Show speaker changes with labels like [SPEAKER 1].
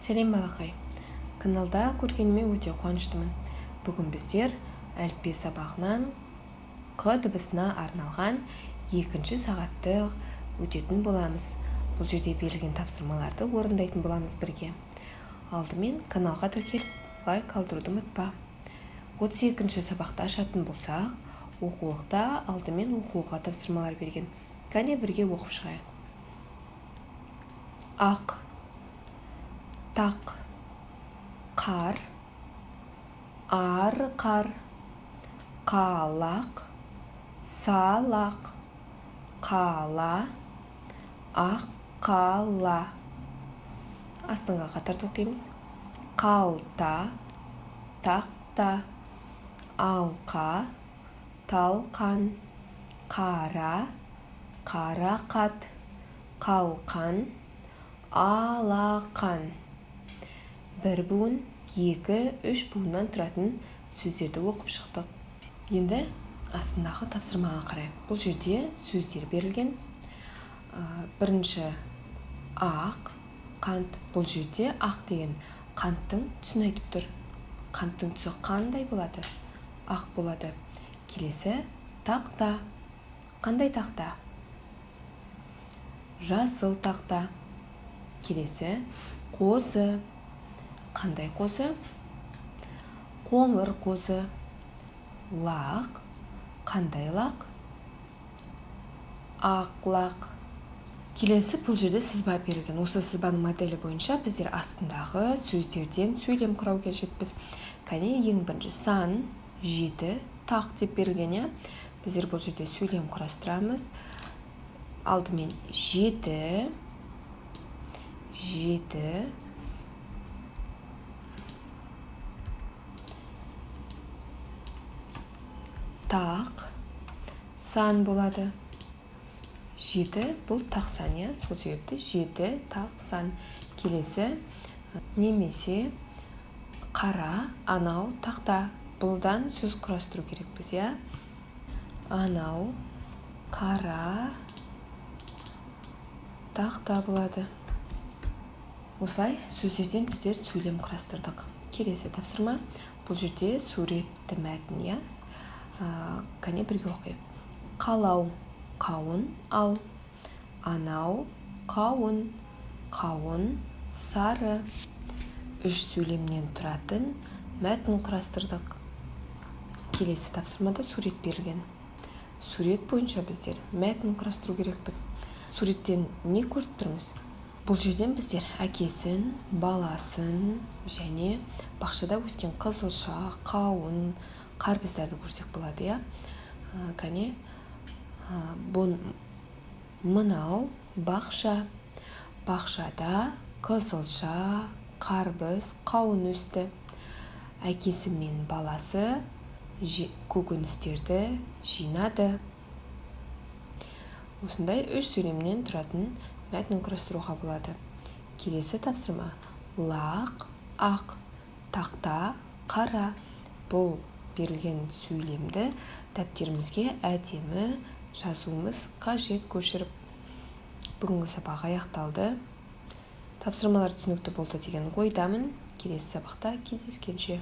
[SPEAKER 1] Сәлем балақай. Каналда көргеніме өте қуаныштымын. Бүгін біздер әліппе сабағынан Қ дыбысына арналған екінші сағатты өтетін боламыз. Бұл жерде берілген тапсырмаларды орындайтын боламыз бірге. Алдымен каналға тіркеліп лайк қалдыруды ұмытпа. 32-ші сабақты ашатын болсақ, оқулықта алдымен оқуға тапсырмалар берген. Кәне бірге оқып шығайық. Ақ, тақ, қар, арқар, қалақ, салақ, қала, аққала. Астыңға қатар оқимыз. Қалта, тақта, алқа, талқан, қара, қарақат, қалқан, алақан. Бір буын, 2-3 буыннан тұратын сөздерді оқып шықтық. Енді астындағы тапсырмаға қарайық. Бұл жерде сөздер берілген. Бірінші ақ, қант. Бұл жерде ақ деген қанттың түсін айтып тұр. Қанттың түсі қандай болады? Ақ болады. Келесі тақта. Қандай тақта? Жасыл тақта. Келесі қозы. Қандай қозы? Қоңыр қозы. Лақ. Қандай лақ? Ақ лақ. Келесі бұл жерде сызба берілген. Осы сызбаның моделі бойынша біздер астындағы сөздерден сөйлем құрау қажетпіз. Кәне ең бірінші сан 7, тақ деп берілген. Біздер бұл жерде сөйлем құрастырамыз. Алдымен 7, тақ, сан болады. 7 бұл тақ сан, сол себепті 7 тақ сан. Келесі немесе қара, анау тақта. Бұлдан сөз құрастыру керекпіз, Анау қара тақта болады. Осылай сөздерден біздер сөйлем құрастырдық. Келесі тапсырма. Бұл жерде суретті мәтін, Кәне бірге оқиық. Қалау, қауын ал. Анау қауын, қауын сары. 3 сөйлемнен тұратын мәтін құрастырдық. Келесі тапсырмада сурет берілген. Сурет бойынша біздер мәтін құрастыру керекпіз. Суреттен не көріп тұрмыз? Бұл жерден біздер әкесін, баласын және бақшада өскен қызылша, қауын, қарбыздарды көрсек болады, Кәне мынау бақша. Бақшада қызылша, қарбыз, қауын өсті. Әкесі мен баласы көкөністерді жинады. Осындай 3 сөйлемнен тұратын мәтін құрастыруға болады. Келесі тапсырма. Лақ, ақ, тақта, қара. Бұл берілген сөйлемді дәптерімізге әдемі жазуымыз қажет көшіріп. Бүгінгі сабақ аяқталды. Тапсырмалар түсінікті болды деген ойдамын. Келесі сабақта кездескенше.